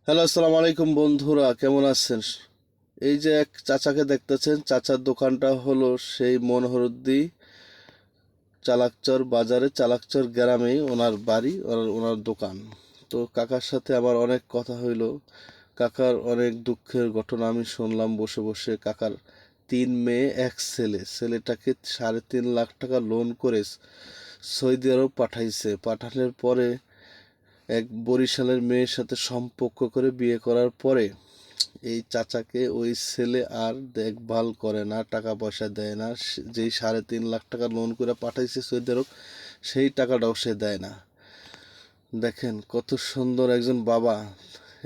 Hello, আসসালামু আলাইকুম বন্ধুরা, কেমন আছেন? এই যে এক চাচাকে দেখতেছেন, চাচার দোকানটা হলো সেই মনোহরদ্দি চালাকচর বাজারে, চালাকচর গ্রামেই ওনার বাড়ি, ওনার দোকান। তো কাকার সাথে আমার অনেক কথা হইলো। কাকার অনেক দুঃখের ঘটনা আমি শুনলাম বসে বসে। কাকার 3 মেয়ে 1 ছেলে, ছেলেটাকে 3.5 লাখ টাকা লোন করে সৌদি আরব পাঠাইছে। পাঠানোর পরে এক বরিশালের মেয়ের সাথে সম্পর্ক করে বিয়ে করার পরে এই চাচাকে ওই ছেলে আর দেখভাল করে না, টাকা পয়সা দেয় না। যেই 3.5 লাখ টাকা লোন করে পাঠাইছে সৌদি আরব, সেই টাকাটাও সে দেয় না। দেখেন কত সুন্দর একজন বাবা।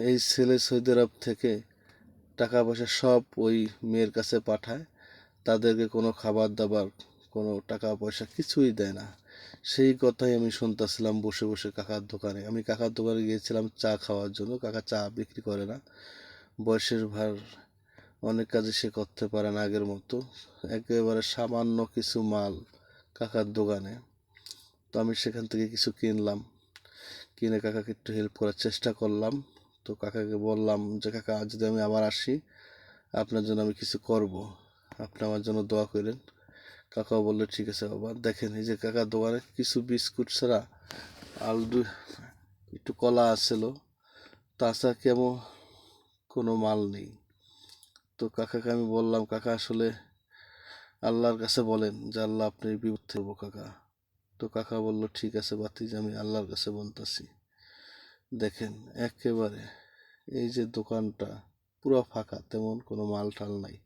এই ছেলে সৌদি আরব থেকে টাকা পয়সা সব ওই মেয়ের কাছে পাঠায়, তাদেরকে কোনো খাবার দাবার, কোনো টাকা পয়সা কিছুই দেয় না। সেই কথাই আমি শুনতেছিলাম বসে বসে কাকার দোকানে। আমি কাকার দোকানে গিয়েছিলাম চা খাওয়ার জন্য। কাকা চা বিক্রি করে না, বয়সের ভার, অনেক কাজে সে করতে পারে না আগের মতো। একেবারে সামান্য কিছু মাল কাকার দোকানে। তো আমি সেখান থেকে কিছু কিনলাম, কিনে কাকাকে একটু হেল্প করার চেষ্টা করলাম। তো কাকাকে বললাম যে কাকা, যদি আমি আবার আসি আপনার জন্য আমি কিছু করব, আপনি আমার জন্য দোয়া করেন। কাকাও বললো ঠিক আছে বাবা। দেখেন এই যে কাকার দোকানে কিছু বিস্কুট ছাড়া আলু, একটু কলা আসছিল, তাছাড়া কেমন কোনো মাল নেই। তো কাকাকে আমি বললাম, কাকা আসলে আল্লাহর কাছে বলেন যে আল্লাহ আপনি বিপদ থেকে কাকা। তো কাকা বলল ঠিক আছে বাতিজ, আমি আল্লাহর কাছে বলতেছি। দেখেন একেবারে এই যে দোকানটা পুরো ফাঁকা, তেমন কোনো মাল টাল নাই।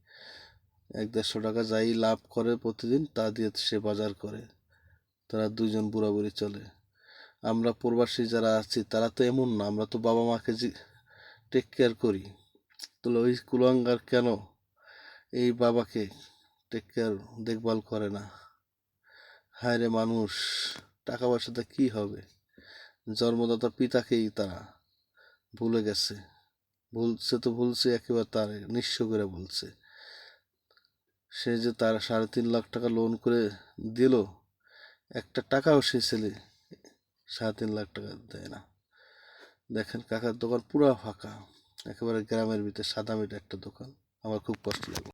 100-150 টাকা যাই লাভ করে প্রতিদিন তা দিয়ে সে বাজার করে। তারা দুইজন বুড়া বুড়ি চলে। আমরা প্রবাসী যারা আছি তারা তো এমন না, আমরা তো বাবা মাকে টেক কেয়ার করি। তাহলে ওই কুলাঙ্গার কেন এই বাবাকে টেক কেয়ার, দেখভাল করে না? হায় রে মানুষ, টাকা পয়সাতে কি হবে? জন্মদাতা পিতাকেই তারা ভুলে গেছে। ভুলছে তো ভুলছে, একেবারে তার নিঃস্ব করে বলছে। সে যে তার 3.5 লাখ টাকা লোন করে দিল, একটা টাকাও সে ছেলে 3.5 লাখ টাকা দেয় না। দেখেন কাকার দোকান পুরা ফাঁকা, একেবারে গ্রামের ভিতরে সাদা মিটে একটা দোকান। আমার খুব কষ্ট লাগে।